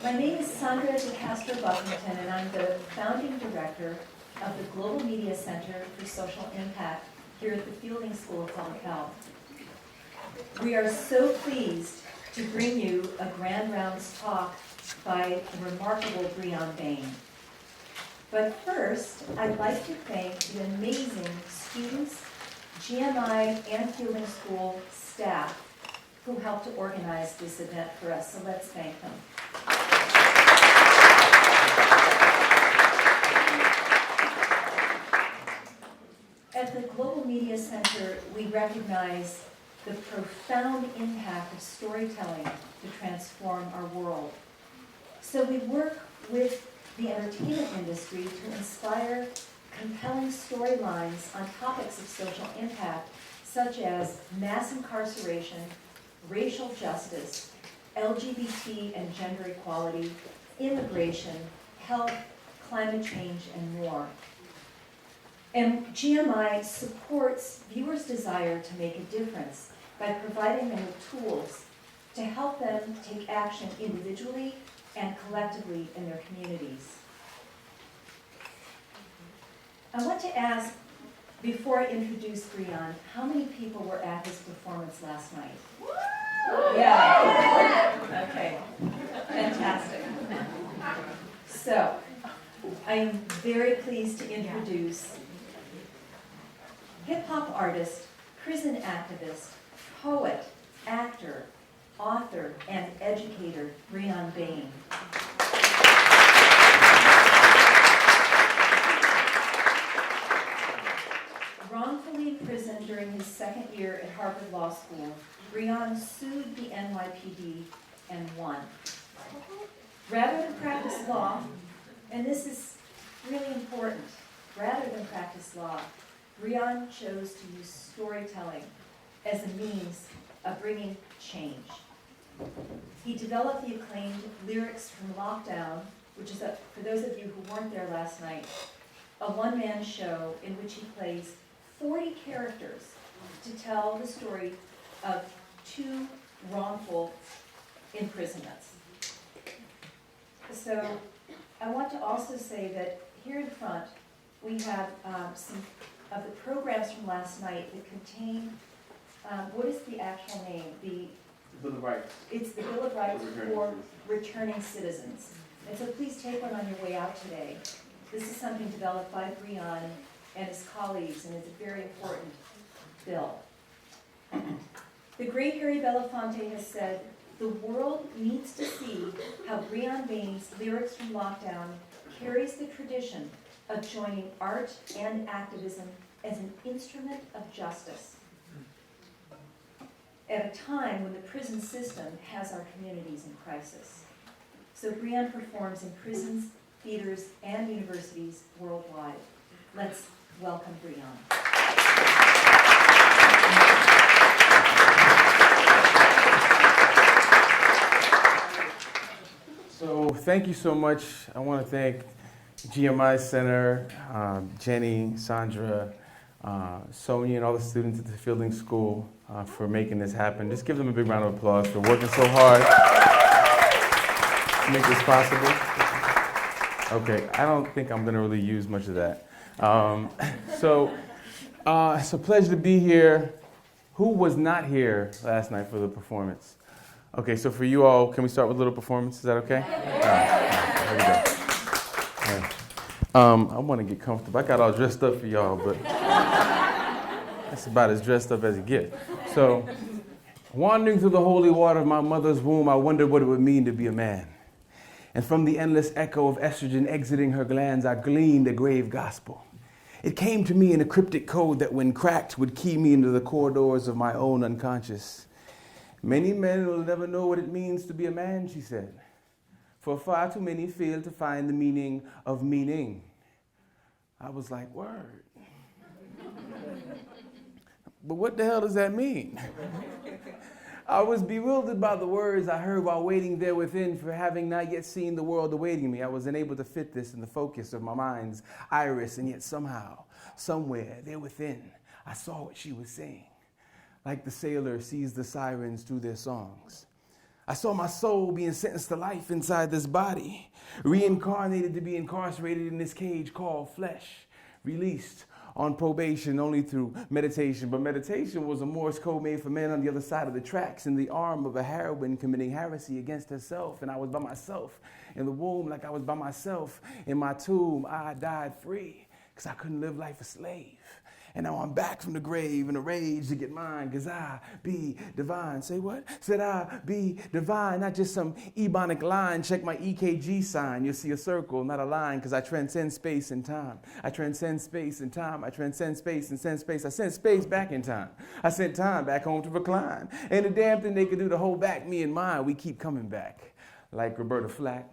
My name is Sandra DeCastro-Buffington, and I'm the founding director of the Global Media Center for Social Impact here at the Fielding School of Public Health. We are so pleased to bring you a Grand Rounds talk by the remarkable Bryonn Bain. But first, I'd like to thank the amazing students, GMI, and Fielding School staff who helped to organize this event for us, so let's thank them. At the Global Media Center, we recognize the profound impact of storytelling to transform our world. So we work with the entertainment industry to inspire compelling storylines on topics of social impact, such as mass incarceration, racial justice, LGBT and gender equality, immigration, health, climate change, and more. And GMI supports viewers' desire to make a difference by providing them with tools to help them take action individually and collectively in their communities. I want to ask, before I introduce Bryonn, how many people were at his performance last night? Yeah. Okay. Fantastic. So, I am very pleased to introduce hip-hop artist, prison activist, poet, actor, author, and educator, Bryonn Bain. Wrongfully imprisoned during his second year at Harvard Law School, Bryonn sued the NYPD and won. Rather than practice law, and this is really important, rather than practice law, Bryonn chose to use storytelling as a means of bringing change. He developed the acclaimed Lyrics from Lockdown, which is, for those of you who weren't there last night, a one-man show in which he plays 40 characters to tell the story of 2 wrongful imprisonments. So I want to also say that here in front we have some of the programs from last night that contain, what is the actual name? The Bill of Rights. It's the Bill of Rights for returning citizens. And so please take one on your way out today. This is something developed by Bryonn and his colleagues, and it's a very important bill. The great Harry Belafonte has said, "The world needs to see how Bryonn Bain's Lyrics from Lockdown carries the tradition of joining art and activism as an instrument of justice at a time when the prison system has our communities in crisis." So Bryonn performs in prisons, theaters, and universities worldwide. Let's welcome Bryonn. So thank you so much. I want to thank GMI Center, Jenny, Sandra, Sonia, and all the students at the Fielding School for making this happen. Just give them a big round of applause for working so hard to make this possible. Okay, I don't think I'm going to really use much of that. So it's a pleasure to be here. Who was not here last night for the performance? Okay, so for you all, can we start with a little performance? Is that okay? All right, here we go. All right. I want to get comfortable. I got all dressed up for y'all, but that's about as dressed up as it gets. So, wandering through the holy water of my mother's womb, I wondered what it would mean to be a man. And from the endless echo of estrogen exiting her glands, I gleaned a grave gospel. It came to me in a cryptic code that when cracked would key me into the corridors of my own unconscious. Many men will never know what it means to be a man, she said, for far too many fail to find the meaning of meaning. I was like, word. But what the hell does that mean? I was bewildered by the words I heard while waiting there within, for having not yet seen the world awaiting me. I was unable to fit this in the focus of my mind's iris, and yet somehow, somewhere there within, I saw what she was saying. Like the sailor sees the sirens through their songs. I saw my soul being sentenced to life inside this body, reincarnated to be incarcerated in this cage called flesh, released on probation only through meditation. But meditation was a Morse code made for men on the other side of the tracks in the arm of a heroine committing heresy against herself. And I was by myself in the womb like I was by myself in my tomb. I died free because I couldn't live life a slave. And now I'm back from the grave in a rage to get mine, because I be divine. Say what? Said I be divine, not just some Ebonic line. Check my EKG sign. You'll see a circle, not a line, because I transcend space and time. I transcend space and time. I transcend space and send space. I sent space back in time. I sent time back home to recline. And the damn thing they could do to hold back me and mine, we keep coming back. Like Roberta Flack.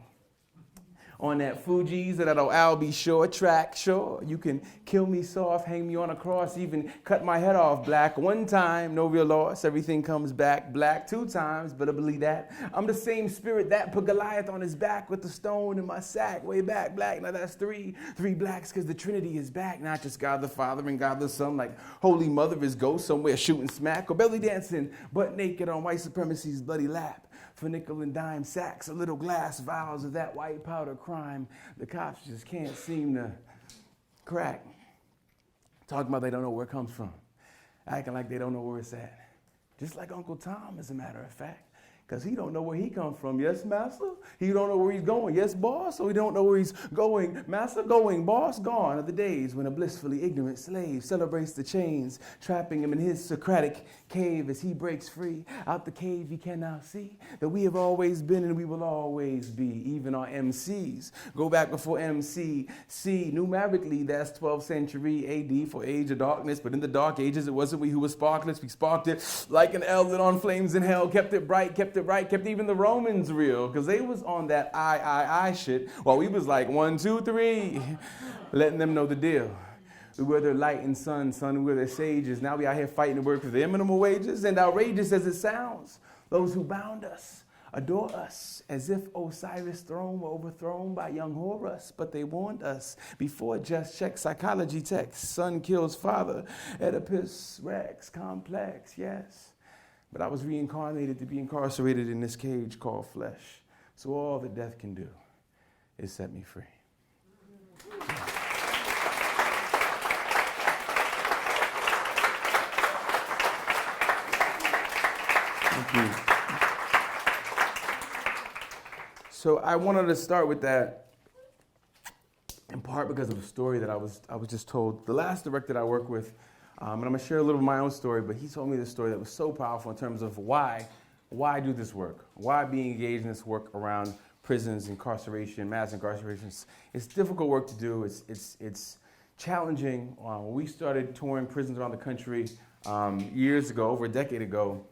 On that Fuji's or that old Albie Shore track, sure, you can kill me soft, hang me on a cross, even cut my head off black. One time, no real loss, everything comes back black. 2 times, better believe that. I'm the same spirit that put Goliath on his back with the stone in my sack, way back black. Now that's 3 blacks, because the Trinity is back, not just God the Father and God the Son, like Holy Mother is ghost somewhere shooting smack or belly dancing, butt naked on white supremacy's bloody lap. For nickel and dime sacks, a little glass vials of that white powder crime the cops just can't seem to crack. Talking about they don't know where it comes from. Acting like they don't know where it's at. Just like Uncle Tom, as a matter of fact. Because he don't know where he comes from. Yes, master? He don't know where he's going. Yes, boss? So he don't know where he's going. Master going, boss gone are the days when a blissfully ignorant slave celebrates the chains, trapping him in his Socratic cave as he breaks free. Out the cave he can now see that we have always been and we will always be. Even our MCs go back before MCC. Numerically, that's 12th century AD for age of darkness. But in the dark ages, it wasn't we who were sparkless. We sparked it like an L lit on flames in hell, kept it bright, kept it right, kept even the Romans real, because they was on that I shit, while we was like 1, 2, 3, letting them know the deal. We were their light and sun, we were their sages. Now we out here fighting to work for their minimum wages, and outrageous as it sounds, those who bound us adore us as if Osiris' throne were overthrown by young Horus, but they warned us before just check psychology texts. Son kills father, Oedipus Rex complex, yes. But I was reincarnated to be incarcerated in this cage called flesh. So all that death can do is set me free. Thank you. So I wanted to start with that in part because of a story that I was just told. The last director that I worked with, and I'm going to share a little of my own story, but he told me this story that was so powerful in terms of why do this work? Why be engaged in this work around prisons, incarceration, mass incarcerations? It's difficult work to do. It's challenging. When we started touring prisons around the country years ago, over a decade ago,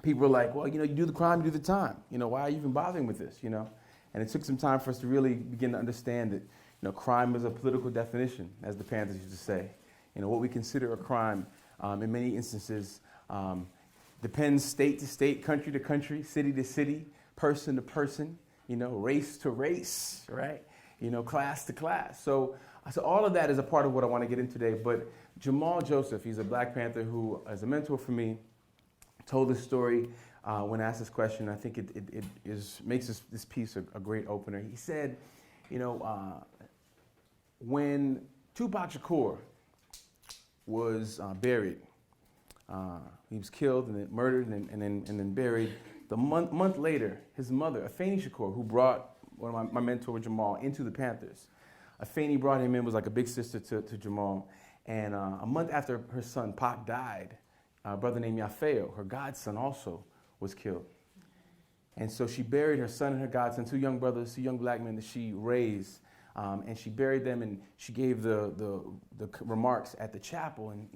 people were like, well, you do the crime, you do the time. Why are you even bothering with this, And it took some time for us to really begin to understand that, crime is a political definition, as the Panthers used to say. What we consider a crime in many instances depends state to state, country to country, city to city, person to person, race to race, right? Class to class. So all of that is a part of what I want to get into today. But Jamal Joseph, he's a Black Panther who, as a mentor for me, told this story when asked this question. I think it makes this piece a great opener. He said, when Tupac Shakur was buried. He was killed and then murdered and then buried. The month later, his mother, Afeni Shakur, who brought one of my mentor Jamal into the Panthers. Afeni brought him in, was like a big sister to Jamal. And a month after her son Pac died, a brother named Yafeo, her godson, also was killed. And so she buried her son and her godson, 2 young brothers, 2 young Black men that she raised. And she buried them, and she gave the remarks at the chapel. And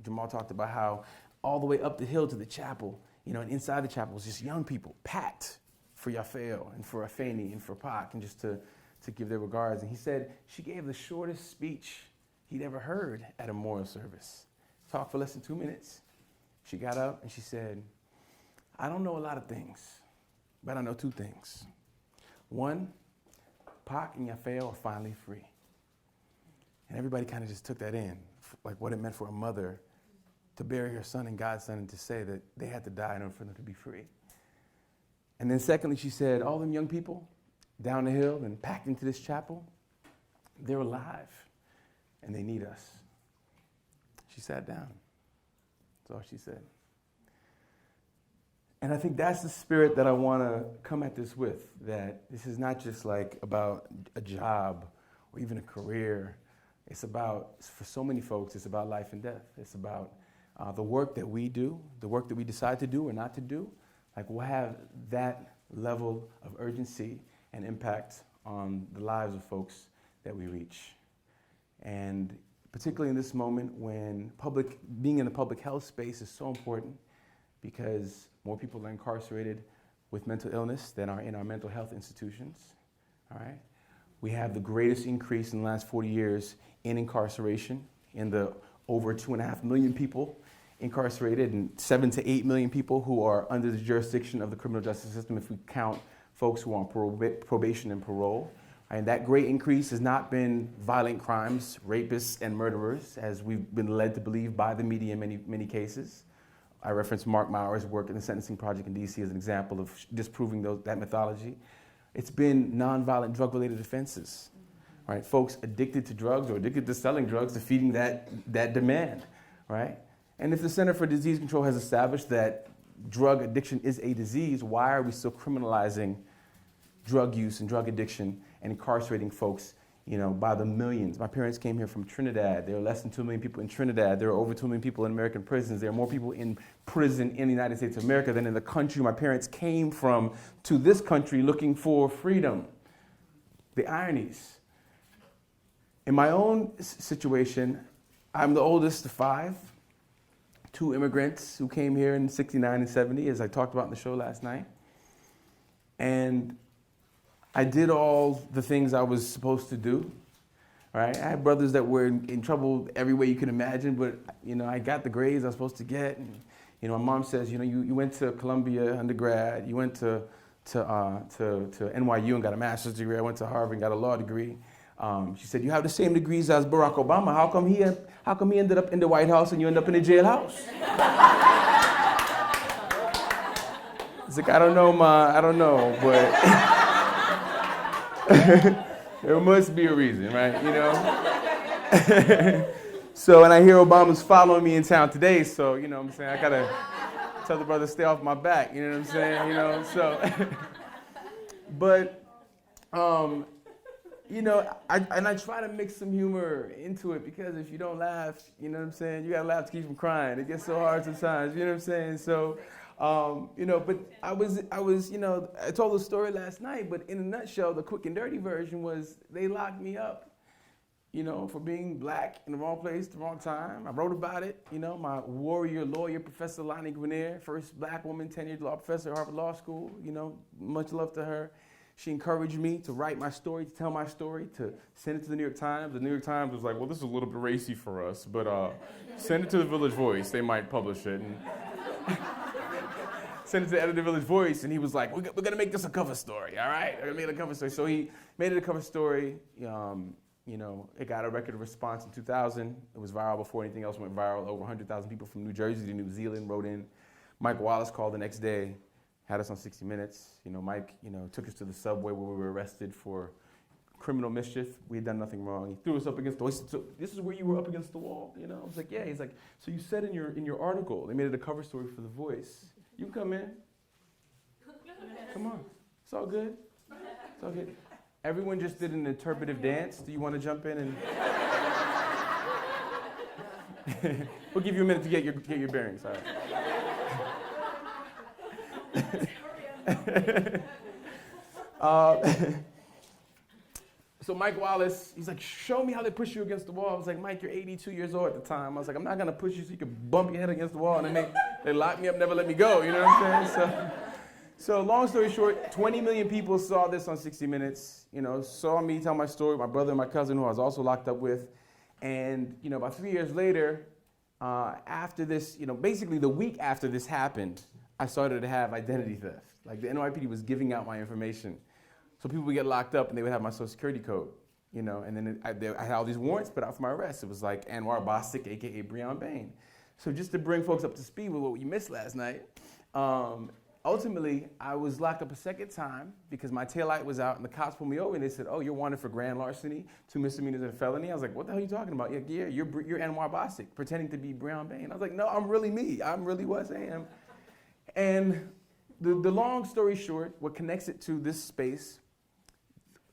Jamal talked about how all the way up the hill to the chapel, and inside the chapel was just young people packed for Yafeo and for Afeni and for Pac, and just to give their regards. And he said she gave the shortest speech he'd ever heard at a memorial service. Talked for less than 2 minutes. She got up and she said, I don't know a lot of things, but I know 2 things. One, Pac and Yafeo are finally free. And everybody kind of just took that in, like what it meant for a mother to bury her son and godson and to say that they had to die in order for them to be free. And then secondly, she said, all them young people down the hill and packed into this chapel, they're alive and they need us. She sat down. That's all she said. And I think that's the spirit that I want to come at this with, that this is not just like about a job or even a career. It's about, for so many folks, it's about life and death. It's about the work that we do, the work that we decide to do or not to do. Like, we'll have that level of urgency and impact on the lives of folks that we reach. And particularly in this moment when being in the public health space is so important, because more people are incarcerated with mental illness than are in our mental health institutions, all right? We have the greatest increase in the last 40 years in incarceration, in the over 2.5 million people incarcerated and 7 to 8 million people who are under the jurisdiction of the criminal justice system if we count folks who are on probation and parole. And that great increase has not been violent crimes, rapists, and murderers, as we've been led to believe by the media in many cases. I referenced Mark Mauer's work in the Sentencing Project in DC as an example of disproving that mythology. It's been nonviolent drug-related offenses, right? Folks addicted to drugs or addicted to selling drugs, defeating that demand, right? And if the Center for Disease Control has established that drug addiction is a disease, why are we still criminalizing drug use and drug addiction and incarcerating folks, by the millions? My parents came here from Trinidad. There are less than 2 million people in Trinidad. There are over 2 million people in American prisons. There are more people in prison in the United States of America than in the country my parents came from to this country looking for freedom. The ironies. In my own situation, I'm the oldest of 5. 2 immigrants who came here in 69 and 70, as I talked about in the show last night. And I did all the things I was supposed to do, right? I had brothers that were in trouble every way you could imagine, but, I got the grades I was supposed to get. And, my mom says, you went to Columbia undergrad, you went to NYU and got a master's degree, I went to Harvard and got a law degree. She said, you have the same degrees as Barack Obama. How come he ended up in the White House and you end up in the jailhouse? It's like, I don't know, but there must be a reason, right? So, and I hear Obama's following me in town today, so, what I'm saying, I gotta tell the brother to stay off my back, you know what I'm saying, so. But, I try to mix some humor into it, because if you don't laugh, you know what I'm saying, you gotta laugh to keep from crying. It gets so hard sometimes, you know what I'm saying? So, but I told the story last night, but in a nutshell, the quick and dirty version was they locked me up, for being black in the wrong place, the wrong time. I wrote about it, my warrior lawyer, Professor Lonnie Grenier, first black woman, tenured law professor at Harvard Law School, much love to her. She encouraged me to write my story, to tell my story, to send it to the New York Times. The New York Times was like, well, this is a little bit racy for us, but send it to the Village Voice. They might publish it. And sent it to the editor of the Village Voice, and he was like, we're going to make this a cover story, all right? We're going to make it a cover story. So he made it a cover story. It got a record of response in 2000. It was viral before anything else went viral. Over 100,000 people from New Jersey to New Zealand wrote in. Mike Wallace called the next day, had us on 60 Minutes. Mike, took us to the subway where we were arrested for criminal mischief. We had done nothing wrong. He threw us up against the wall. He said, so this is where you were up against the wall? I was like, yeah. He's like, so you said in your article, they made it a cover story for The Voice. You can come in. Come on. It's all good. It's all good. Everyone just did an interpretive dance. Do you want to jump in and... We'll give you a minute to get your bearings. All right. So Mike Wallace, he's like, show me how they push you against the wall. I was like, Mike, you're 82 years old at the time. I was like, I'm not going to push you so you can bump your head against the wall. And they locked me up, never let me go. You know what I'm saying? So long story short, 20 million people saw this on 60 Minutes, saw me tell my story, my brother and my cousin, who I was also locked up with. And, about 3 years later, after this, basically the week after this happened, I started to have identity theft. Like the NYPD was giving out my information. So people would get locked up and they would have my social security code, and then I had all these warrants put out for my arrest. It was like Anwar Bostic, AKA Bryonn Bain. So just to bring folks up to speed with what we missed last night, ultimately, I was locked up a second time because my taillight was out and the cops pulled me over and they said, oh, you're wanted for grand larceny, 2 misdemeanors and a felony. I was like, what the hell are you talking about? Yeah, you're Anwar Bostic, pretending to be Bryonn Bain. I was like, no, I'm really me. I'm really what I am. And the long story short, what connects it to this space,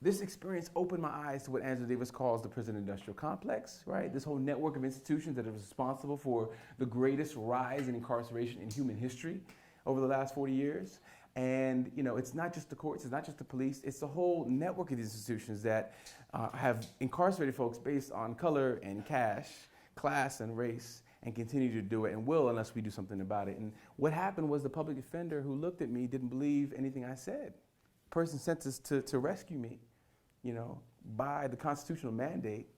this experience opened my eyes to what Angela Davis calls the prison industrial complex, right? This whole network of institutions that are responsible for the greatest rise in incarceration in human history over the last 40 years. And, it's not just the courts, it's not just the police, it's the whole network of these institutions that have incarcerated folks based on color and cash, class and race, and continue to do it and will unless we do something about it. And what happened was the public defender who looked at me didn't believe anything I said. Person sentenced to rescue me, by the constitutional mandate,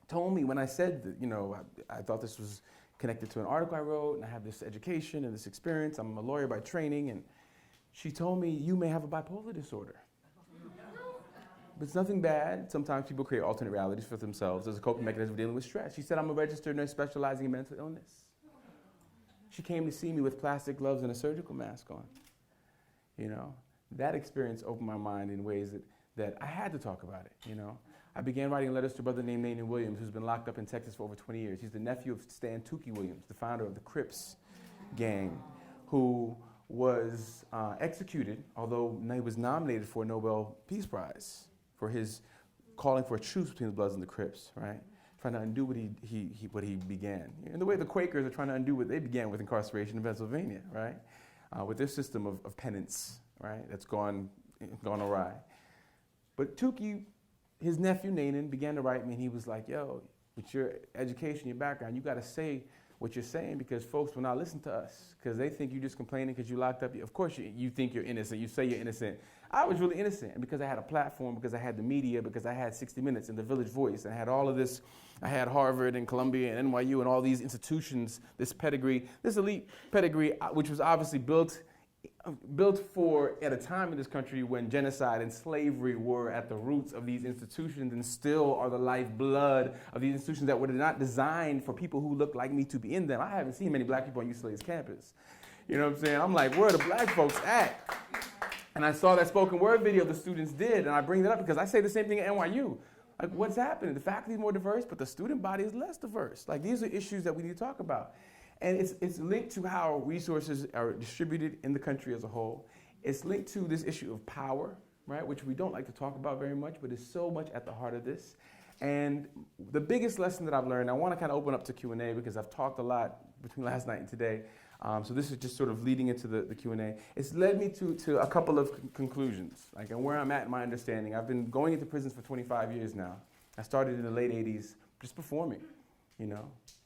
told me when I said that, I thought this was connected to an article I wrote and I have this education and this experience. I'm a lawyer by training. And she told me, you may have a bipolar disorder. But it's nothing bad. Sometimes people create alternate realities for themselves as a coping mechanism for dealing with stress. She said, I'm a registered nurse specializing in mental illness. She came to see me with plastic gloves and a surgical mask on. That experience opened my mind in ways that I had to talk about it, I began writing letters to a brother named Nathan Williams, who's been locked up in Texas for over 20 years. He's the nephew of Stan Tukey Williams, the founder of the Crips gang, who was executed, although he was nominated for a Nobel Peace Prize for his calling for a truce between the Bloods and the Crips, right? Trying to undo what he began. In the way the Quakers are trying to undo what they began with incarceration in Pennsylvania, right? With their system of penance, right? That's gone awry. But Tukey, his nephew Nathan, began to write me and he was like, yo, with your education, your background, you got to say what you're saying because folks will not listen to us because they think you're just complaining because you locked up. Of course you think you're innocent. You say you're innocent. I was really innocent and because I had a platform, because I had the media, because I had 60 Minutes and the Village Voice. And I had all of this. I had Harvard and Columbia and NYU and all these institutions, this pedigree, this elite pedigree, which was obviously built for at a time in this country when genocide and slavery were at the roots of these institutions and still are the lifeblood of these institutions that were not designed for people who look like me to be in them. I haven't seen many black people on UCLA's campus. You know what I'm saying? I'm like, where are the black folks at? And I saw that spoken word video the students did, and I bring that up because I say the same thing at NYU. Like, what's happening? The faculty is more diverse, but the student body is less diverse. Like, these are issues that we need to talk about. And it's linked to how resources are distributed in the country as a whole. It's linked to this issue of power, right, which we don't like to talk about very much, but is so much at the heart of this. And the biggest lesson that I've learned, I want to kind of open up to Q&A because I've talked a lot between last night and today. So this is just sort of leading into the Q&A. It's led me to a couple of conclusions, like and where I'm at in my understanding. I've been going into prisons for 25 years now. I started in the late 80s just performing,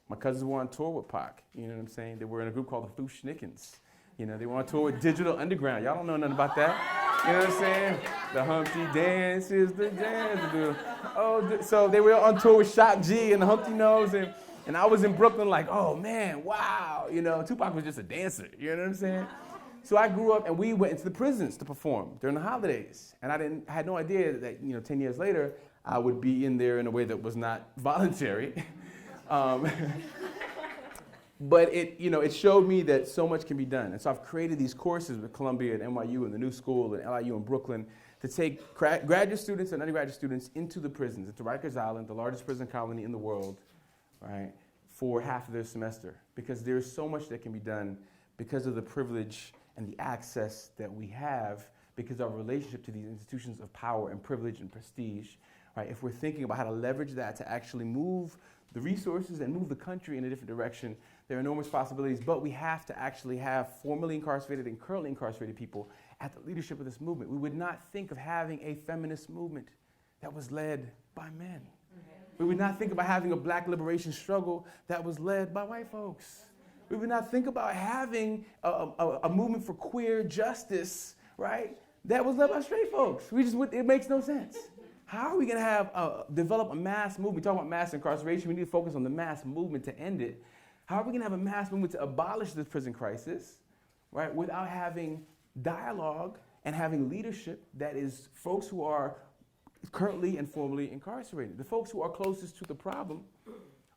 My cousins were on tour with Pac, you know what I'm saying? They were in a group called the Foo Schnickens. They were on tour with Digital Underground. Y'all don't know nothing about that. You know what I'm saying? The Humpty Dance is the dance. So they were on tour with Shock G and the Humpty Nose, and I was in Brooklyn like, oh man, wow. Tupac was just a dancer, you know what I'm saying? So I grew up and we went into the prisons to perform during the holidays. And I had no idea that, 10 years later, I would be in there in a way that was not voluntary. But it showed me that so much can be done. And so I've created these courses with Columbia and NYU and the New School and LIU in Brooklyn to take graduate students and undergraduate students into the prisons, into Rikers Island, the largest prison colony in the world, right, for half of their semester. Because there's so much that can be done because of the privilege and the access that we have because of our relationship to these institutions of power and privilege and prestige. Right? If we're thinking about how to leverage that to actually move the resources and move the country in a different direction, there are enormous possibilities, but we have to actually have formerly incarcerated and currently incarcerated people at the leadership of this movement. We would not think of having a feminist movement that was led by men. We would not think about having a black liberation struggle that was led by white folks. We would not think about having a movement for queer justice, right, that was led by straight folks. It makes no sense. How are we going to develop a mass movement? We talk about mass incarceration. We need to focus on the mass movement to end it. How are we going to have a mass movement to abolish this prison crisis, right, without having dialogue and having leadership that is folks who are currently and formerly incarcerated? The folks who are closest to the problem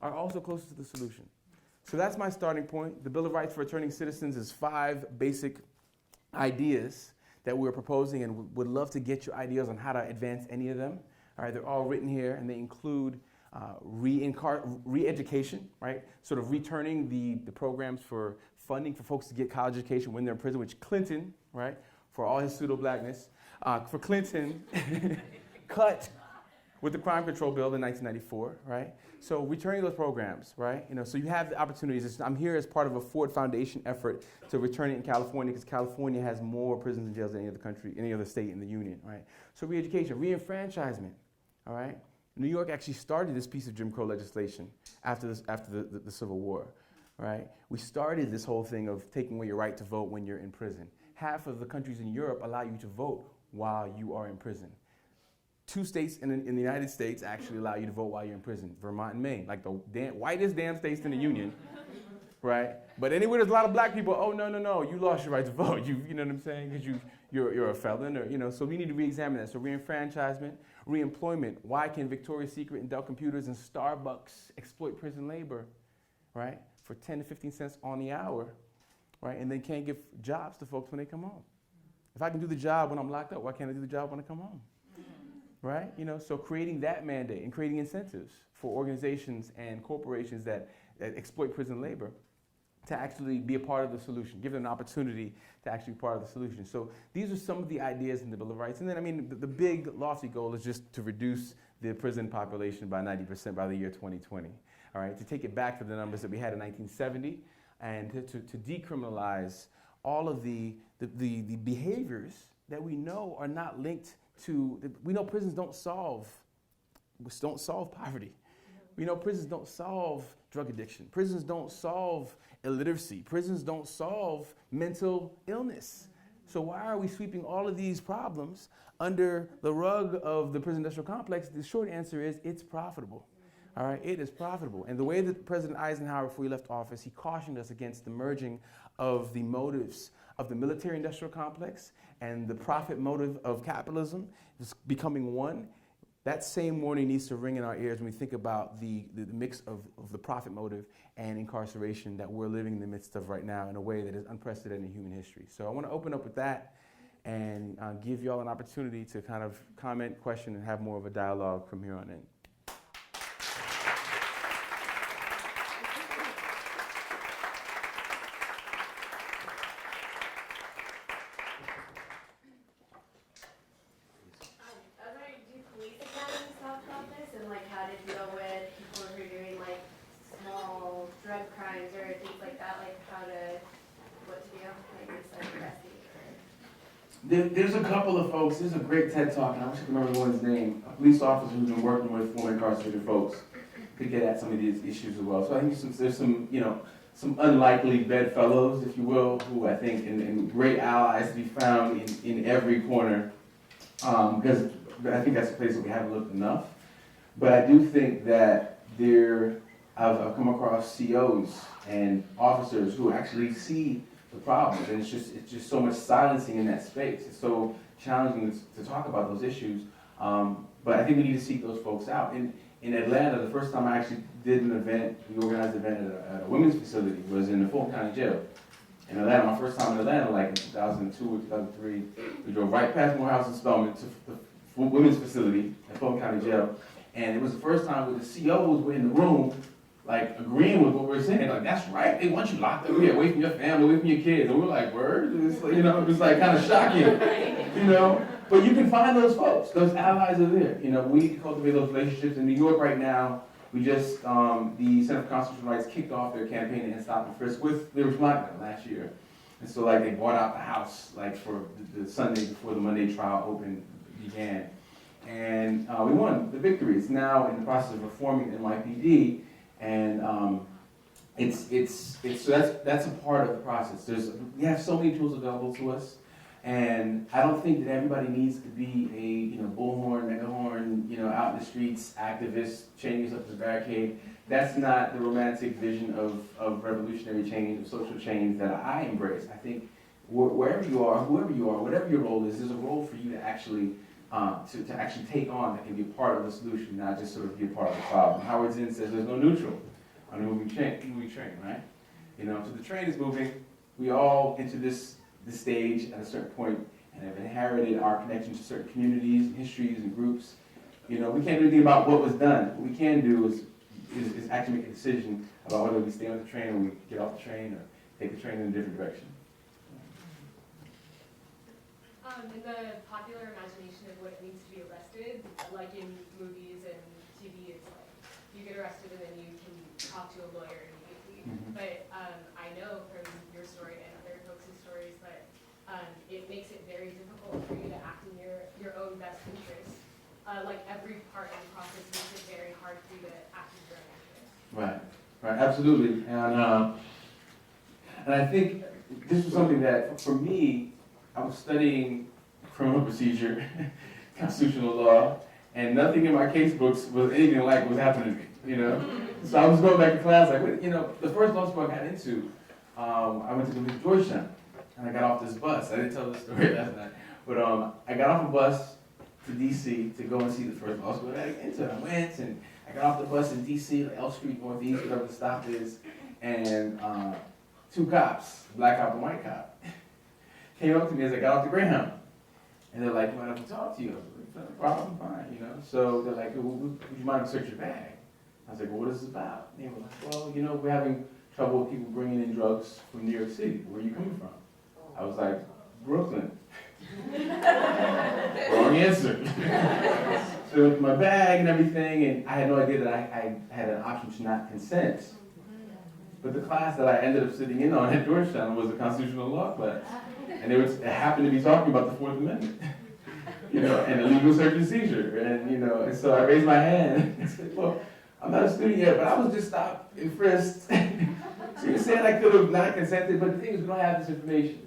are also closest to the solution. So that's my starting point. The Bill of Rights for Returning Citizens is 5 basic ideas that we're proposing, and would love to get your ideas on how to advance any of them. All right, they're all written here, and they include re-education, right? Sort of returning the programs for funding for folks to get college education when they're in prison, which Clinton, right, for all his pseudo-blackness, for Clinton, cut with the crime control bill in 1994, right? So returning those programs, right? So you have the opportunities. I'm here as part of a Ford Foundation effort to return it in California, because California has more prisons and jails than any other country, any other state in the union, right? So re-education, re-enfranchisement, all right? New York actually started this piece of Jim Crow legislation after the Civil War, right? We started this whole thing of taking away your right to vote when you're in prison. Half of the countries in Europe allow you to vote while you are in prison. 2 states in the United States actually allow you to vote while you're in prison, Vermont and Maine, like the whitest damn states in the union, right? But anywhere there's a lot of black people, oh, no, you lost your right to vote. You know what I'm saying? Because you're a felon, or, so we need to re-examine that. So re-enfranchisement, re-employment. Why can Victoria's Secret and Dell Computers and Starbucks exploit prison labor, right? For 10 to 15 cents on the hour, right? And they can't give jobs to folks when they come home. If I can do the job when I'm locked up, why can't I do the job when I come home? Right? So creating that mandate and creating incentives for organizations and corporations that exploit prison labor to actually be a part of the solution, give them an opportunity to actually be part of the solution. So these are some of the ideas in the Bill of Rights. And then, the big lofty goal is just to reduce the prison population by 90% by the year 2020. All right, to take it back to the numbers that we had in 1970, and to decriminalize all of the behaviors that we know are not linked to. We know prisons don't solve poverty. We know prisons don't solve drug addiction. Prisons don't solve illiteracy. Prisons don't solve mental illness. So why are we sweeping all of these problems under the rug of the prison industrial complex? The short answer is it's profitable. All right, it is profitable. And the way that President Eisenhower, before he left office, he cautioned us against the merging of the motives of the military industrial complex and the profit motive of capitalism is becoming one. That same warning needs to ring in our ears when we think about the mix of the profit motive and incarceration that we're living in the midst of right now in a way that is unprecedented in human history. So I want to open up with that and give you all an opportunity to kind of comment, question, and have more of a dialogue from here on in. There's a couple of folks, there's a great TED Talk, and I wish I could remember one's name, a police officer who's been working with former incarcerated folks could get at some of these issues as well. So I think there's some unlikely bedfellows, if you will, who I think, and great allies to be found in every corner, because I think that's a place that we haven't looked enough. But I do think that I've come across COs and officers who actually see the problems, and it's just so much silencing in that space. It's so challenging to talk about those issues, but I think we need to seek those folks out. In Atlanta, the first time I actually did an event, we organized an event at a women's facility, was in the Fulton County Jail. In Atlanta, my first time in Atlanta, like in 2002 or 2003, we drove right past Morehouse and Spelman to the women's facility at Fulton County Jail, and it was the first time where the COs were in the room, like agreeing with what we're saying, like that's right, they want you locked up here, away from your family, away from your kids, and we're like, word, it's like, it was like kind of shocking, But you can find those folks, those allies are there. We need to cultivate those relationships. In New York right now, we just the Center for Constitutional Rights kicked off their campaign to end stop and frisk with the black men last year, and so like they bought out the house like for the Sunday before the Monday trial began, and we won the victory. It's now in the process of reforming NYPD. And so that's a part of the process. We have so many tools available to us, and I don't think that everybody needs to be a bullhorn, megahorn, out in the streets, activist, chaining up the barricade. That's not the romantic vision of revolutionary change, of social change that I embrace. I think wherever you are, whoever you are, whatever your role is, there's a role for you to actually to actually take on that can be a part of the solution, not just sort of be a part of the problem. Howard Zinn says there's no neutral on a moving train, right? So the train is moving. We all into this the stage at a certain point and have inherited our connection to certain communities and histories and groups. We can't do anything about what was done. What we can do is actually make a decision about whether we stay on the train or we get off the train or take the train in a different direction. In the popular imagination of what it means to be arrested, like in movies and TV, it's like you get arrested and then you can talk to a lawyer immediately. Mm-hmm. But I know from your story and other folks' stories that it makes it very difficult for you to act in your own best interest. Like every part of the process makes it very hard for you to act in your own interest. Right, absolutely. And I think this was something that, for me, I was studying criminal procedure, constitutional law, and nothing in my case books was anything like what was happening to me, So I was going back to class, like, the first law school I got into, I went to go visit Georgetown, and I got off this bus. I didn't tell this story last night, but I got off a bus to D.C. to go and see the first law school I got into. I went, and I got off the bus in D.C., like L Street Northeast, whatever the stop is, and two cops, a black cop and white cop, came up to me as I got off the Greyhound. And they're like, "Why don't we talk to you?" I was like, "No problem, fine, So they're like, well, "Would you mind if I search your bag?" I was like, "Well, what is this about?" And they were like, "Well, we're having trouble with people bringing in drugs from New York City. Where are you coming from?" I was like, "Brooklyn." Wrong answer. So with my bag and everything, and I had no idea that I had an option to not consent. But the class that I ended up sitting in on at Georgetown was a constitutional law class. And it happened to be talking about the Fourth Amendment, and illegal search and seizure. And so I raised my hand and said, "Well, I'm not a student yet, but I was just stopped and frisked." So you're saying I could have not consented, but the thing is we don't have this information,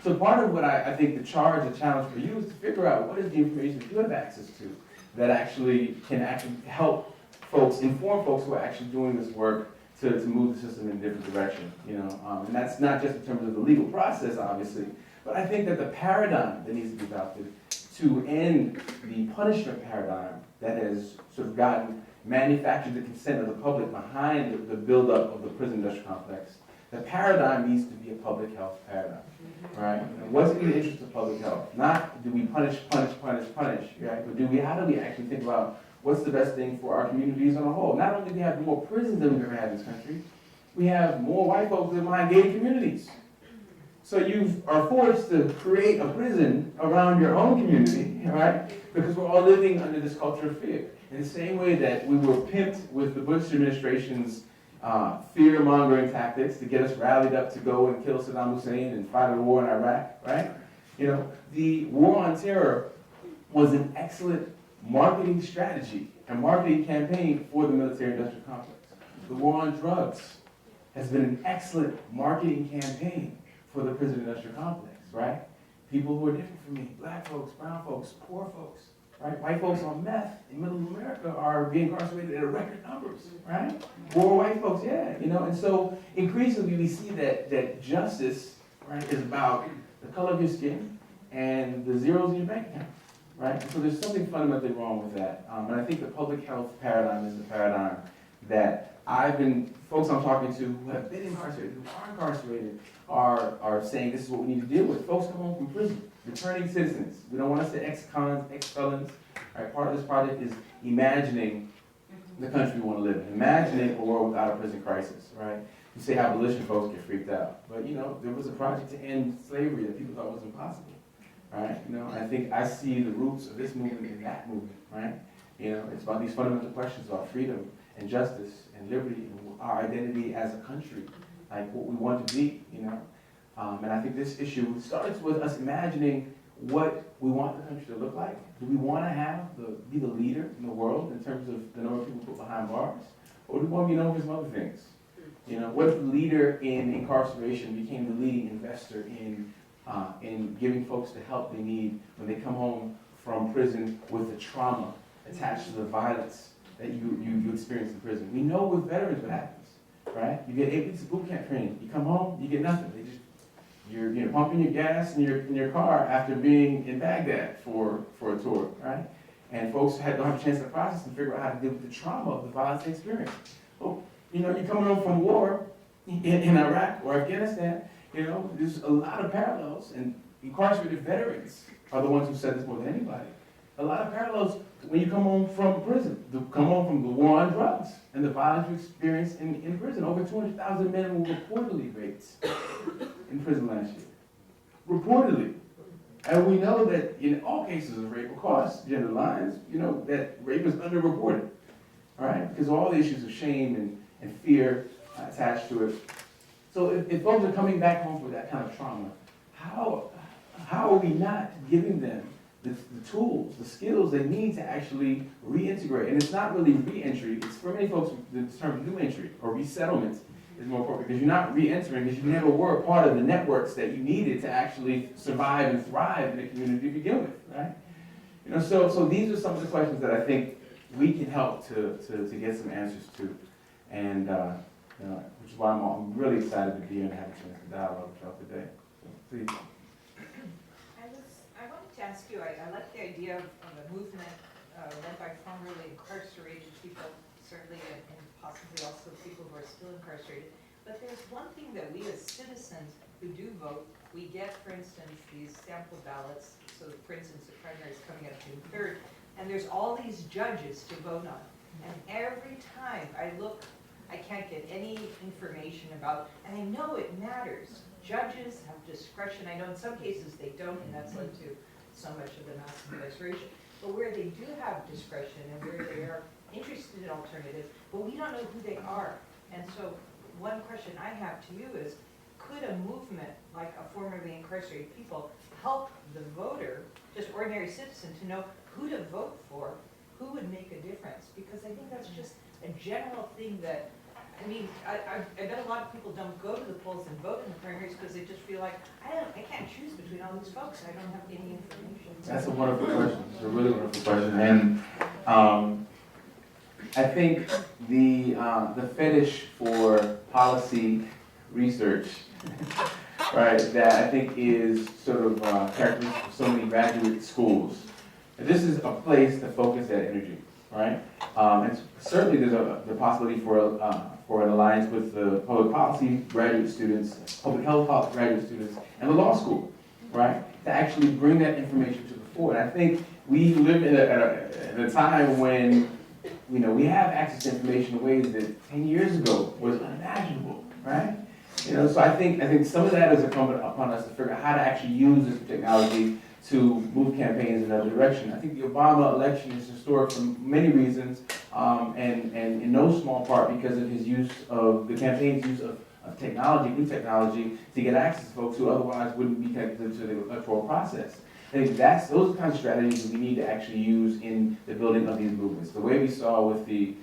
So part of what I think the challenge for you is to figure out what is the information that you have access to that can help folks, inform folks who are actually doing this work to move the system in a different direction, and that's not just in terms of the legal process, obviously, but I think that the paradigm that needs to be adopted to end the punishment paradigm that has sort of manufactured the consent of the public behind the buildup of the prison industrial complex, the paradigm needs to be a public health paradigm, right? And what's in the interest of public health? Not do we punish, right? But how do we actually think about what's the best thing for our communities on a whole? Not only do we have more prisons than we've ever had in this country, we have more white folks in my gated communities. So you are forced to create a prison around your own community, right? Because we're all living under this culture of fear. In the same way that we were pimped with the Bush administration's fear-mongering tactics to get us rallied up to go and kill Saddam Hussein and fight a war in Iraq, right? The war on terror was an excellent marketing strategy and marketing campaign for the military-industrial complex. The war on drugs has been an excellent marketing campaign for the prison-industrial complex, right? People who are different from me, black folks, brown folks, poor folks, right? White folks on meth in middle America are being incarcerated at record numbers, right? Poor white folks, yeah, And so increasingly we see that justice, right, is about the color of your skin and the zeros in your bank account. Right? So there's something fundamentally wrong with that. And I think the public health paradigm is the paradigm that folks I'm talking to who have been incarcerated, who are incarcerated, are saying this is what we need to deal with. Folks come home from prison, returning citizens. We don't want to say ex-cons, ex-felons. Right? Part of this project is imagining the country we want to live in, imagining a world without a prison crisis, right? You say abolition, folks get freaked out. But, there was a project to end slavery that people thought was impossible. Right? I think I see the roots of this movement in that movement, right? It's about these fundamental questions about freedom and justice and liberty and our identity as a country, like what we want to be, And I think this issue starts with us imagining what we want the country to look like. Do we want to be the leader in the world in terms of the number of people put behind bars? Or do we want to be known for some other things? What if the leader in incarceration became the leading investor in giving folks the help they need when they come home from prison with the trauma attached to the violence that you experience in prison? We know with veterans what happens, right? You get 8 weeks of boot camp training. You come home, you get nothing. You're pumping your gas in your car after being in Baghdad for a tour, right? And folks don't have a chance to process and figure out how to deal with the trauma of the violence they experience. Well, you're coming home from war in Iraq or Afghanistan, You know, there's a lot of parallels, and incarcerated veterans are the ones who said this more than anybody. A lot of parallels when you come home from prison, come home from the war on drugs and the violence you experienced in prison. Over 200,000 men were reportedly raped in prison last year. Reportedly. And we know that in all cases of rape across gender lines, you know, that rape is underreported. All right? Because of all the issues of shame and fear attached to it. So if folks are coming back home with that kind of trauma, how are we not giving them the tools, the skills they need to actually reintegrate? And it's not really re-entry, it's for many folks, the term new entry or resettlement is more appropriate, because you're not re-entering because you never were a part of the networks that you needed to actually survive and thrive in the community to begin with, right? You know, so these are some of the questions that I think we can help to get some answers to. And you know, which is why I'm really excited to be here and have a chance to dialogue with y'all today. So please. I wanted to ask you, I like the idea of a movement led by formerly incarcerated people, certainly, and possibly also people who are still incarcerated. But there's one thing that we as citizens who do vote, we get, for instance, these sample ballots. So, for instance, the primary is coming up June 3rd, and there's all these judges to vote on. And every time I look, I can't get any information about, and I know it matters. Judges have discretion. I know in some cases they don't, and that's led to so much of the mass incarceration. But where they do have discretion and where they are interested in alternatives, but we don't know who they are. And so one question I have to you is, could a movement like a formerly incarcerated people help the voter, just ordinary citizen, to know who to vote for, who would make a difference? Because I think that's just a general thing that, I mean, I bet a lot of people don't go to the polls and vote in the primaries because they just feel like, I can't choose between all these folks. I don't have any information. That's a wonderful question. It's a really wonderful question. And I think the fetish for policy research, right, that I think is sort of characteristic of so many graduate schools. And this is a place to focus that energy, right? And certainly there's the possibility for an alliance with the public policy graduate students, public health graduate students, and the law school, right? To actually bring that information to the fore. And I think we live in a time when, you know, we have access to information in ways that 10 years ago was unimaginable, right? You know, so I think some of that is incumbent upon us to figure out how to actually use this technology to move campaigns in another direction. I think the Obama election is historic for many reasons, and in no small part because of his use of the campaign's use of technology, new technology, to get access to folks who otherwise wouldn't be connected to the electoral process. I think those are the kinds of strategies that we need to actually use in the building of these movements. The way we saw with the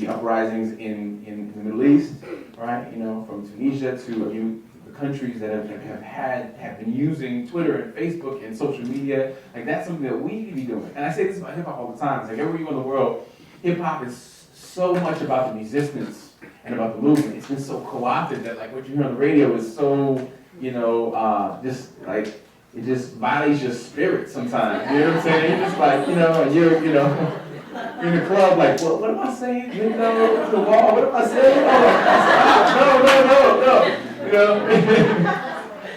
uprisings in the Middle East, right? You know, from Tunisia to the countries that have been using Twitter and Facebook and social media. Like, that's something that we need to be doing. And I say this about hip hop all the time. It's like everywhere you go in the world, hip hop is so much about the resistance and about the movement. It's been so co-opted that, like, what you hear on the radio is so, you know, just like, it just violates your spirit sometimes. You know what I'm saying? You're just like, you know, you're in the club, like, well, what am I saying? You know, the wall, what am I saying? No. You know,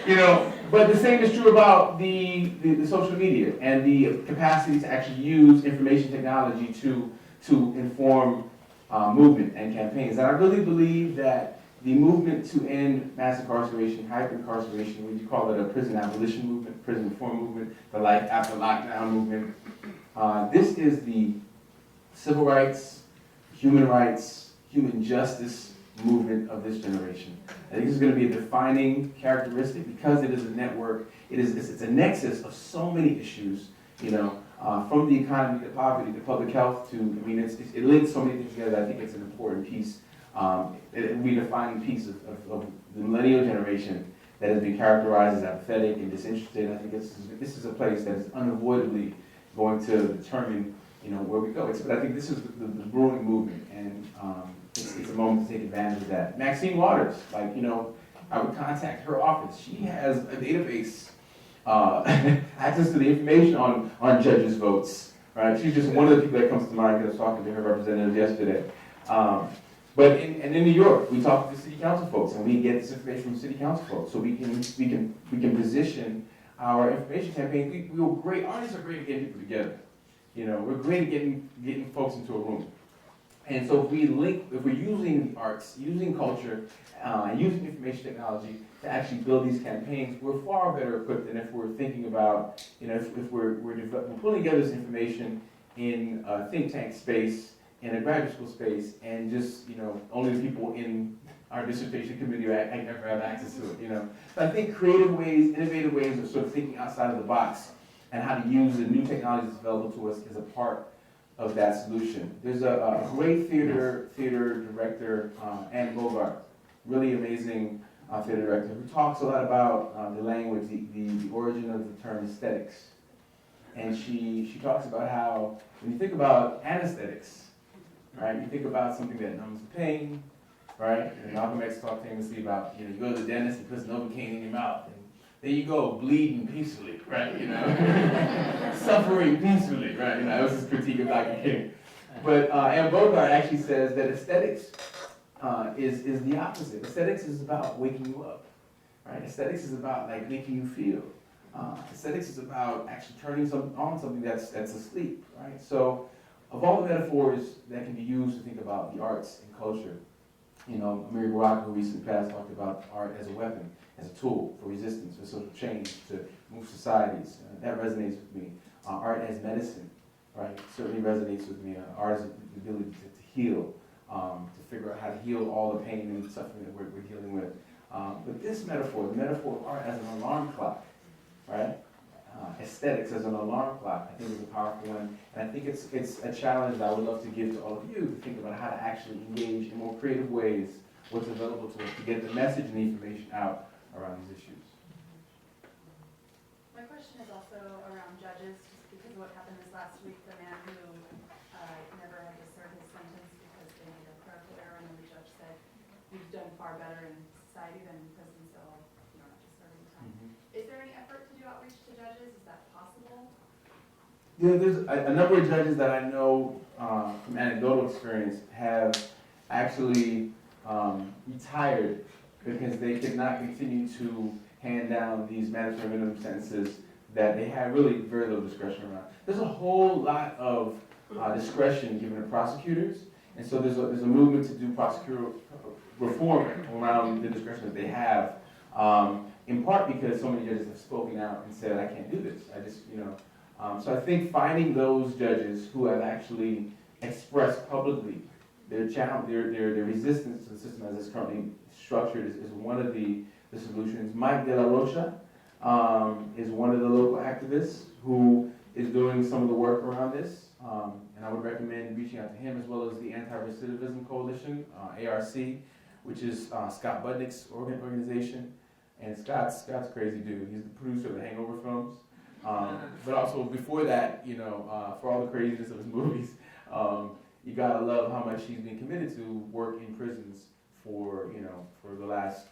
you know. But the same is true about the social media and the capacity to actually use information technology to inform movement and campaigns. And I really believe that the movement to end mass incarceration, hyper-incarceration, would you call it a prison abolition movement, prison reform movement, the life after lockdown movement, this is the civil rights, human justice movement of this generation. I think this is going to be a defining characteristic because it is a network. It's a nexus of so many issues, you know, from the economy to poverty to public health to, I mean, it links so many things together. I think it's an important piece. We define a piece of the millennial generation that has been characterized as apathetic and disinterested. I think this is a place that is unavoidably going to determine, you know, where we go. But I think this is the brewing movement, and it's a moment to take advantage of that. Maxine Waters, like, you know, I would contact her office. She has a database, access to the information on judges' votes, right? She's just one of the people that comes to mind because I was talking to her representative yesterday. But in New York, we talk to the city council folks, and we get this information from city council folks, so we can position our information campaign. We're great. Artists are great at getting people together. You know, we're great at getting folks into a room. And so if we're using arts, using culture, using information technology to actually build these campaigns, we're far better equipped than if we're thinking about, you know, if we're pulling together this information in a think tank space, in a graduate school space, and just, you know, only the people in our dissertation committee ever have access to it, you know. So I think creative ways, innovative ways of sort of thinking outside of the box and how to use the new technologies available to us is a part of that solution. There's a great theater director, Anne Bogart, really amazing theater director, who talks a lot about the language, the origin of the term aesthetics. And she talks about how, when you think about anesthetics, right, you think about something that numbs the pain, right? And Malcolm X talked famously about, you know, you go to the dentist, he puts Novocaine in your mouth, and there you go, bleeding peacefully, right? You know, suffering peacefully, right? You know, that was his critique of Dr. King. But Anne Bogart actually says that aesthetics is the opposite. Aesthetics is about waking you up, right? Aesthetics is about like making you feel. Aesthetics is about actually turning on something that's asleep, right? So, of all the metaphors that can be used to think about the arts and culture, you know, Mary Baraka, who recently passed, talked about art as a weapon, as a tool for resistance, for social change, to move societies. That resonates with me. Art as medicine, right, certainly resonates with me. Art as the ability to heal, to figure out how to heal all the pain and suffering that we're dealing with. But this metaphor, the metaphor of art as an alarm clock, right? Aesthetics as an alarm clock, I think is a powerful one. And I think it's a challenge that I would love to give to all of you to think about how to actually engage in more creative ways what's available to us to get the message and the information out around these issues. My question is also around judges, just because of what happened this last week, the man who never had to serve his sentence because they made a clerical error, and then the judge said, "You've done far better in society than in prison, so you don't have to serve any time." Is there any effort to do outreach to judges? Is that possible? Yeah, there's a number of judges that I know from anecdotal experience have actually retired because they could not continue to hand down these mandatory minimum sentences that they had really very little discretion around. There's a whole lot of discretion given to prosecutors, and so there's a movement to do prosecutor reform around the discretion that they have, in part because so many judges have spoken out and said, "I can't do this. I just, you know." So I think finding those judges who have actually expressed publicly their resistance to the system as it's currently structured is one of the solutions. Mike De La Rocha is one of the local activists who is doing some of the work around this. And I would recommend reaching out to him, as well as the Anti-Recidivism Coalition, ARC, which is Scott Budnick's organization. And Scott's crazy dude. He's the producer of the Hangover films. But also before that, you know, for all the craziness of his movies, you gotta love how much he's been committed to work in prisons for the last,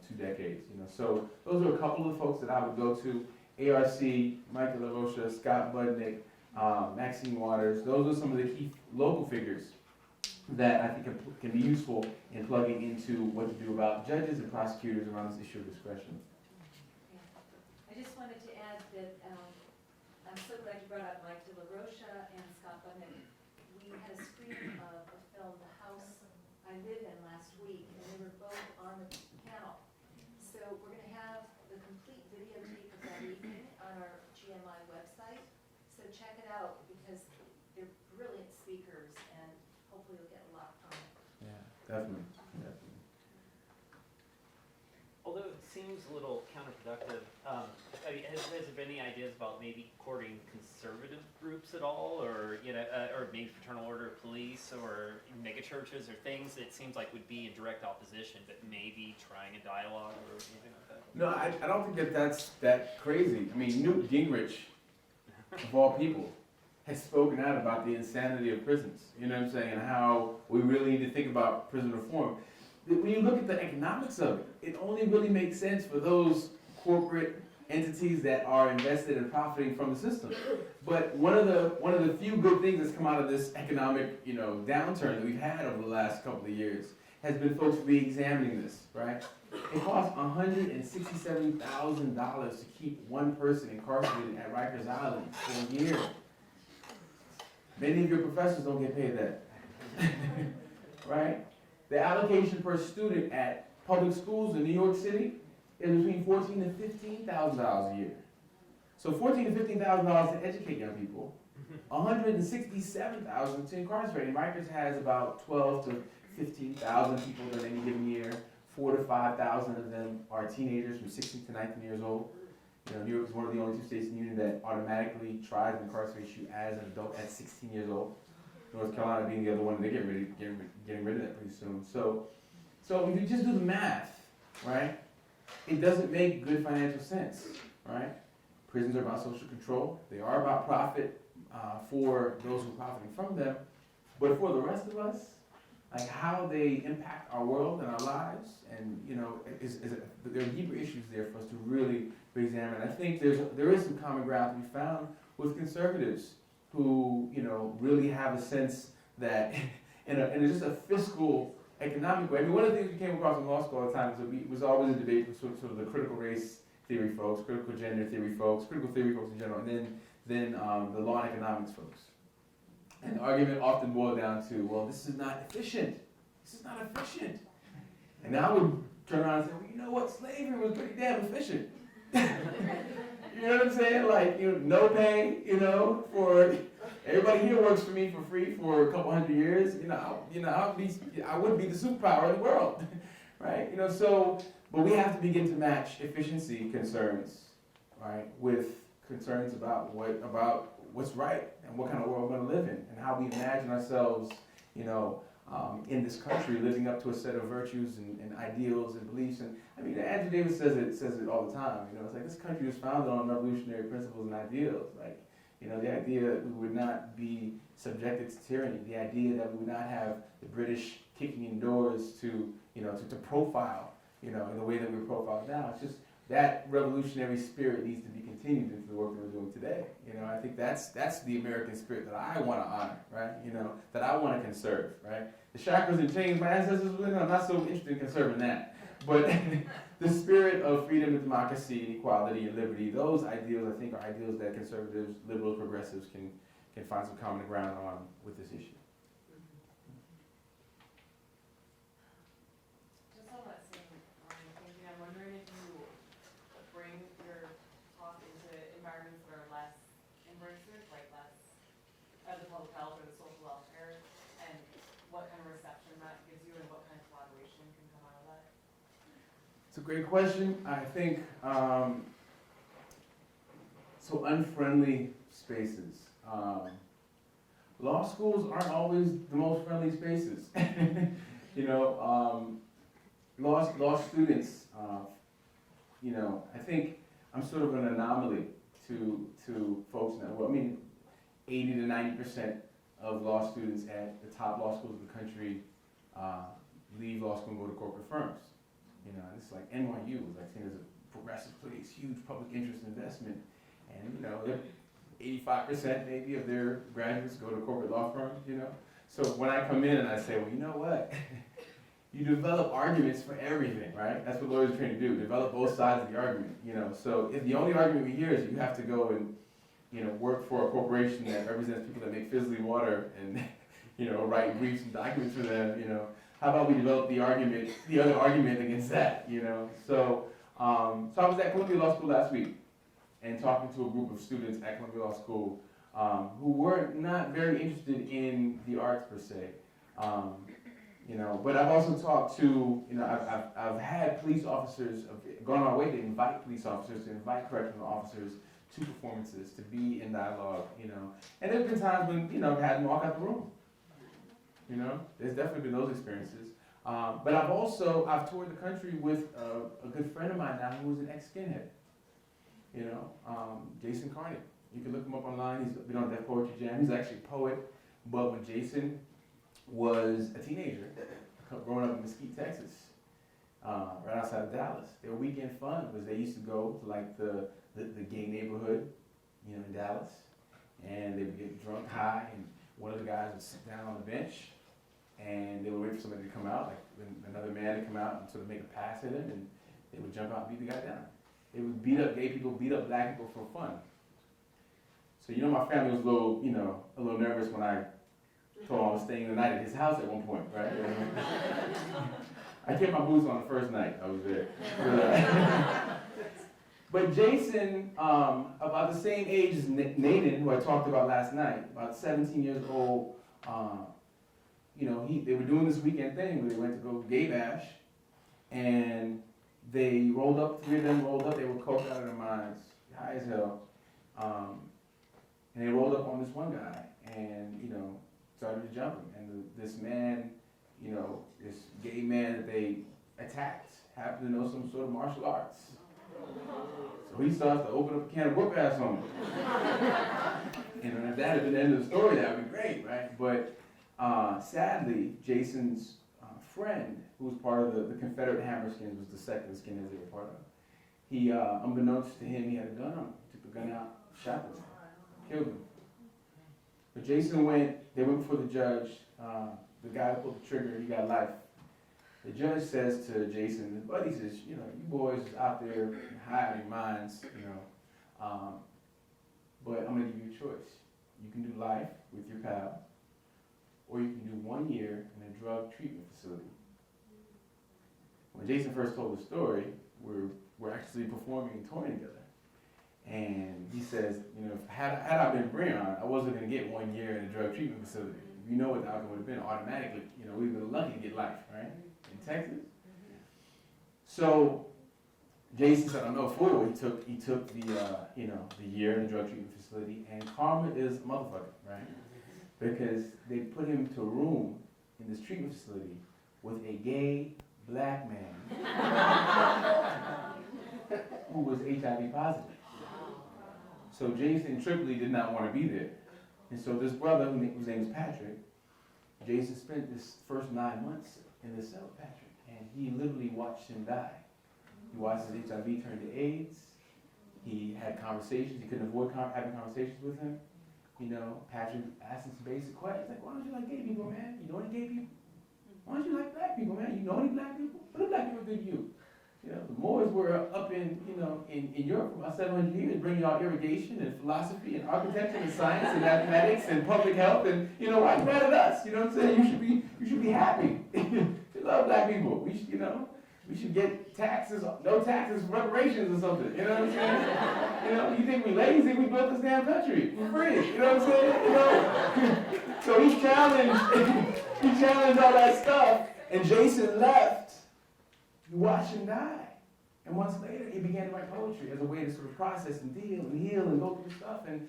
2 decades, So those are a couple of the folks that I would go to. ARC, Mike De La Rocha, Scott Budnick, Maxine Waters. Those are some of the key local figures that I think can be useful in plugging into what to do about judges and prosecutors around this issue of discretion. I just wanted to add that I'm so glad you brought up Mike De La Rocha and Scott Budnick. We had a screening of a film, The House I Live In, last week, and they were both on the panel. So we're going to have the complete videotape of that evening on our GMI website. So check it out, because they're brilliant speakers, and hopefully you'll get a lot from it. Yeah, definitely. Although it seems a little counterproductive, has there been any ideas about maybe courting conservative groups at all, or or maybe fraternal order of police, or megachurches, or things that seems like would be in direct opposition, but maybe trying a dialogue or anything like that? No, I don't think that's that crazy. I mean, Newt Gingrich, of all people, has spoken out about the insanity of prisons. You know what I'm saying? And how we really need to think about prison reform. When you look at the economics of it, it only really makes sense for those corporate entities that are invested in profiting from the system. But one of the few good things that's come out of this economic, downturn that we've had over the last couple of years has been folks re-examining this, right? It costs $167,000 to keep one person incarcerated at Rikers Island for a year. Many of your professors don't get paid that, right? The allocation per student at public schools in New York City is between $14,000 and $15,000 a year. So $14,000 to $15,000 to educate young people, $167,000 to incarcerate. And Rikers has about 12 to 15,000 people during any given year. 4,000 to 5,000 of them are teenagers from 16 to 19 years old. New York is one of the only 2 states in the union that automatically tries and incarcerates you as an adult at 16 years old. North Carolina being the other one, they're getting rid of that pretty soon. So if you just do the math, right, it doesn't make good financial sense, right? Prisons are about social control. They are about profit for those who are profiting from them. But for the rest of us, like how they impact our world and our lives, and there are deeper issues there for us to really re-examine. I think there is some common ground to be found with conservatives who really have a sense that in just a fiscal, economic way. I mean, one of the things we came across in law school all the time is that it was always a debate with sort of the critical race theory folks, critical gender theory folks, critical theory folks in general, and then the law and economics folks. And the argument often boiled down to, well, this is not efficient. This is not efficient. And I would turn around and say, well, you know what? Slavery was pretty damn efficient. You know what I'm saying? Like, no pay, for everybody here works for me for free for a couple hundred years. I would be the superpower in the world, right? But we have to begin to match efficiency concerns, right, with concerns about what's right and what kind of world we're going to live in, and how we imagine ourselves, in this country, living up to a set of virtues and ideals and beliefs. And I mean, Andrew Davis says it all the time. It's like this country was founded on revolutionary principles and ideals. Like, the idea that we would not be subjected to tyranny, the idea that we would not have the British kicking in doors to profile, in the way that we're profiled now. It's just that revolutionary spirit needs to be continued into the work that we're doing today. I think that's the American spirit that I want to honor, right? That I want to conserve, right? The shackles and chains my ancestors were in, I'm not so interested in conserving that. But the spirit of freedom and democracy and equality and liberty, those ideals, I think, are ideals that conservatives, liberals, progressives can find some common ground on with this issue. Just on that same line of thinking, I'm wondering if you bring your talk into environments that are less immersive, like less of the public health or the social welfare, and what kind of reception that gives you and what kind of collaboration can come out of that? It's a great question. I think, so unfriendly spaces. Law schools aren't always the most friendly spaces. Law students, I think I'm sort of an anomaly to folks in that world. I mean, 80 to 90% of law students at the top law schools in the country leave law school and go to corporate firms. And it's like NYU was like seen as a progressive place, huge public interest investment, and 85% maybe of their graduates go to corporate law firms. So when I come in and I say, well, you know what? You develop arguments for everything, right? That's what lawyers are trained to do, develop both sides of the argument. So if the only argument we hear is you have to go and work for a corporation that represents people that make fizzly water and write briefs and documents for them, how about we develop the other argument against that, So I was at Columbia Law School last week and talking to a group of students at Columbia Law School who were not very interested in the arts per se. But I've also talked to, I've had police officers, gone on my way to invite police officers, to invite correctional officers to performances, to be in dialogue, And there's been times when, I've had them walk out the room. There's definitely been those experiences. But I've toured the country with a good friend of mine now who was an ex-skinhead. Jason Carney. You can look him up online. He's been on Def Poetry Jam. He's actually a poet. But when Jason was a teenager, growing up in Mesquite, Texas, right outside of Dallas, their weekend fun was they used to go to like the the gay neighborhood, you know, in Dallas. And they would get drunk, high, and one of the guys would sit down on the bench, and they would wait for somebody to come out, like another man to come out and sort of make a pass at him, and they would jump out and beat the guy down. They would beat up gay people, beat up black people for fun. So, you know, my family was a little nervous when I told him I was staying the night at his house at one point, right? I kept my boots on the first night I was there. But Jason, about the same age as Nathan, who I talked about last night, about 17 years old, you know, they were doing this weekend thing where they went to go gay bash, and they rolled up, 3 of them rolled up, they were coked out of their minds, high as hell, and they rolled up on this one guy, and, you know, started to jump him, and this man, you know, this gay man that they attacked happened to know some sort of martial arts. So he starts to open up a can of whoop ass on him. And if that had been the end of the story, that would be great, right? But sadly, Jason's friend, who was part of the Confederate Hammerskins, was the second skinheads they were part of. He, unbeknownst to him, he had a gun on him, took the gun out, shot him, killed him. But Jason they went before the judge, the guy who pulled the trigger, he got life. The judge says to Jason, his buddy says, you know, you boys out there high out of your minds, you know, but I'm going to give you a choice. You can do life with your pal, or you can do 1 year in a drug treatment facility. When Jason first told the story, we're actually performing and touring together. And he says, you know, had I been Bryonn, I wasn't going to get 1 year in a drug treatment facility. You know what the outcome would have been automatically. You know, we've been lucky to get life, right? In Texas. So Jason said, I'm no fool. He took the year in a drug treatment facility, and karma is a motherfucker, right? Because they put him to a room in this treatment facility with a gay black man who was HIV positive. So Jason Tripoli did not want to be there. And so this brother, whose name is Patrick, Jason spent this first 9 months in the cell with Patrick, and he literally watched him die. He watched his HIV turn to AIDS. He had conversations. He couldn't avoid having conversations with him. You know, Patrick asked him some basic questions, like, why don't you like gay people, man? You know any gay people? Why don't you like black people, man? You know any black people? What do black people do to you? You know, the Moors were up in Europe for about 700 years, bringing out irrigation and philosophy and architecture and science and mathematics and public health, and, you know, why you mad at us? You know what I'm saying? You should be happy. We love black people. We should get taxes, no taxes, reparations or something. You know what I'm saying? You know, you think we lazy? We built this damn country for free. You know what I'm saying? You know? So he challenged all that stuff, and Jason left. You watch him die. And months later, he began to write poetry as a way to sort of process and deal and heal and go through stuff. And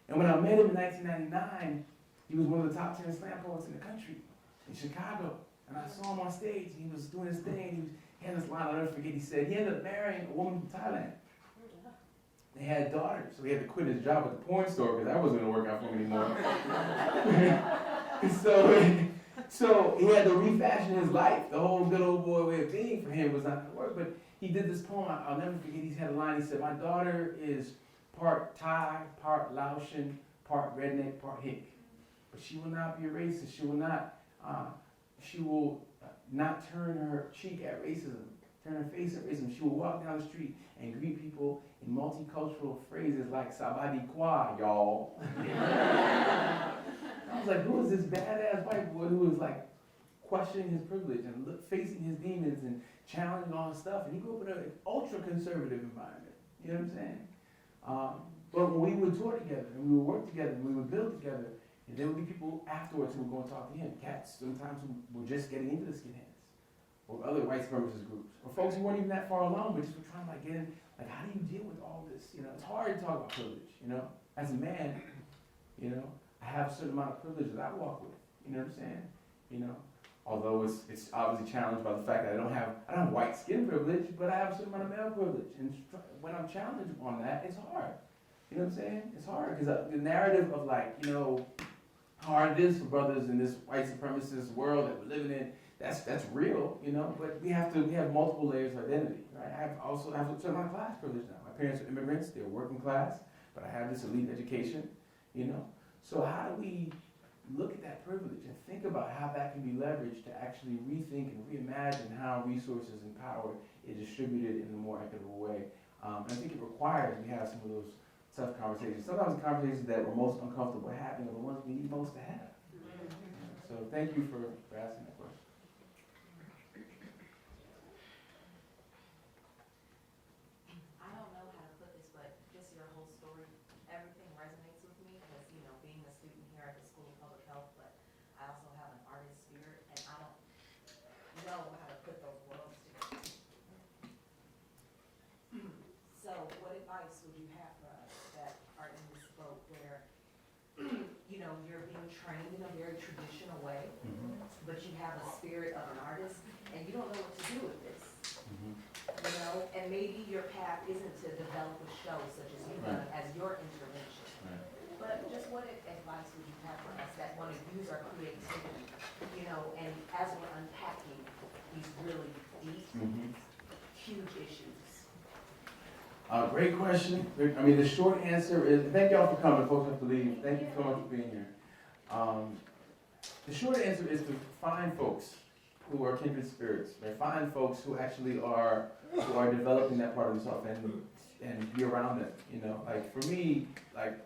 when I met him in 1999, he was one of the top 10 slam poets in the country in Chicago. And I saw him on stage. He was doing his thing. He had this line I'll never forget. He said he ended up marrying a woman from Thailand. They had daughters, so he had to quit his job at the porn store because that wasn't going to work out for him anymore. So he had to refashion his life. The whole good old boy way of being for him was not going to work. But he did this poem. I'll never forget. He had a line. He said, my daughter is part Thai, part Laotian, part redneck, part hick. But she will not be a racist. She will not turn her cheek at racism, turn her face at racism. She will walk down the street and greet people in multicultural phrases like Sabadi Kwa, y'all. I was like, who is this badass white boy who is like questioning his privilege and facing his demons and challenging all this stuff? And he grew up in an ultra conservative environment. You know what I'm saying? But when we would tour together and we would work together and we would build together, and there would be people afterwards who would go and talk to him, cats sometimes who were just getting into the skinheads, or other white supremacist groups, or folks who weren't even that far along, but just were trying to like get in, like, how do you deal with all this? You know, it's hard to talk about privilege, you know? As a man, you know, I have a certain amount of privilege that I walk with, you know what I'm saying? You know, although it's obviously challenged by the fact that I don't have white skin privilege, but I have a certain amount of male privilege, and when I'm challenged on that, it's hard. You know what I'm saying? It's hard, because the narrative of like, you know, how hard it is for brothers in this white supremacist world that we're living in, that's real, you know, but we have multiple layers of identity, right? I also have a certain amount of class privilege now. My parents are immigrants, they're working class, but I have this elite education, you know? So how do we look at that privilege and think about how that can be leveraged to actually rethink and reimagine how resources and power is distributed in a more equitable way? And I think it requires we have some of those tough conversations. Sometimes the conversations that we're most uncomfortable having are the ones we need most to have. So thank you for asking that question. I don't know how to put this, but just your whole story, everything resonates with me because, you know, being a student here at the School of Public Health, but I also have an artist spirit and I don't know how to put those worlds together. So what advice would you have for us that are in this boat where, you know, you're being trained in a very traditional way, but you have a spirit of an artist and you don't know what to do with this? You know, and maybe your path isn't to develop a show such as you've done as your intervention. But just what advice would you have for us that want to use our creativity, you know, and as we're unpacking these really deep, huge issues? Great question. I mean, the short answer is, thank y'all for coming. Folks have to leave. Thank you so much for being here. The short answer is to find folks who are kindred spirits. Right? Find folks who actually are developing that part of themselves and be around them. You know, like for me, like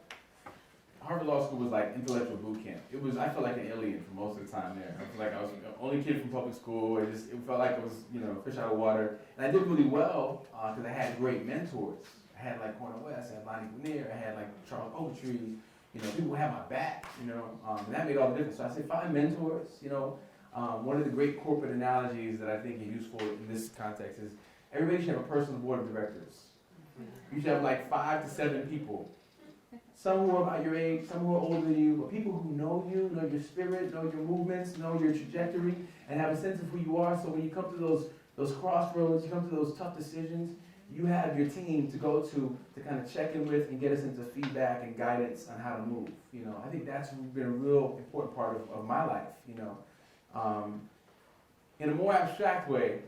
Harvard Law School was like intellectual boot camp. I felt like an alien for most of the time there. I felt like I was the only kid from public school. It felt like it was, you know, fish out of water. And I did really well because I had great mentors. I had like Cornel West, I had Lonnie Lanier, I had like Charles Ogletree. You know, people had my back. You know, and that made all the difference. So I say find mentors. You know, one of the great corporate analogies that I think is useful in this context is everybody should have a personal board of directors. You should have like 5 to 7 people. Some who are about your age, some who are older than you, but people who know you, know your spirit, know your movements, know your trajectory, and have a sense of who you are. So when you come to those crossroads, you come to those tough decisions, you have your team to go to kind of check in with and get a sense of feedback and guidance on how to move. You know, I think that's been a real important part of my life. You know, in a more abstract way,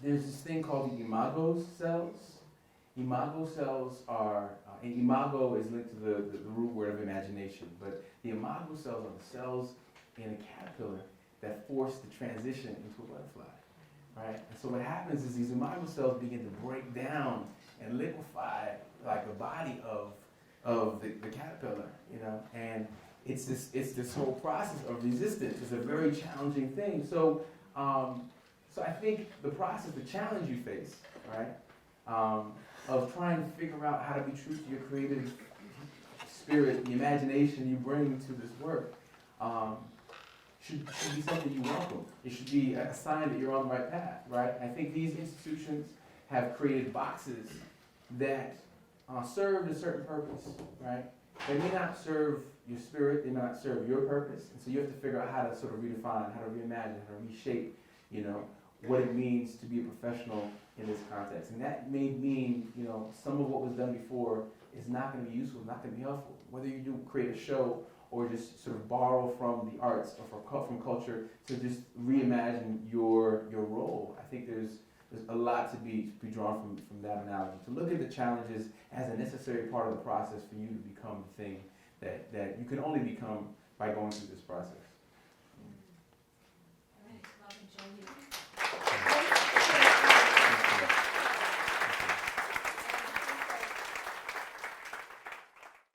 there's this thing called the imago cells. Imago cells are, and imago is linked to the root word of imagination, but the imago cells are the cells in a caterpillar that force the transition into a butterfly, right? And so what happens is these imago cells begin to break down and liquefy like the body of the caterpillar, you know, and it's this whole process of resistance. It's a very challenging thing. So I think the process, the challenge you face, right? Of trying to figure out how to be true to your creative spirit, the imagination you bring to this work, should be something you welcome. It should be a sign that you're on the right path, right? I think these institutions have created boxes that serve a certain purpose, right? They may not serve your spirit, they may not serve your purpose, and so you have to figure out how to sort of redefine, how to reimagine, how to reshape, you know, what it means to be a professional in this context. And that may mean, you know, some of what was done before is not going to be useful, not going to be helpful. Whether you do create a show or just sort of borrow from the arts or from culture to just reimagine your role. I think there's a lot to be drawn from that analogy. To look at the challenges as a necessary part of the process for you to become the thing that you can only become by going through this process.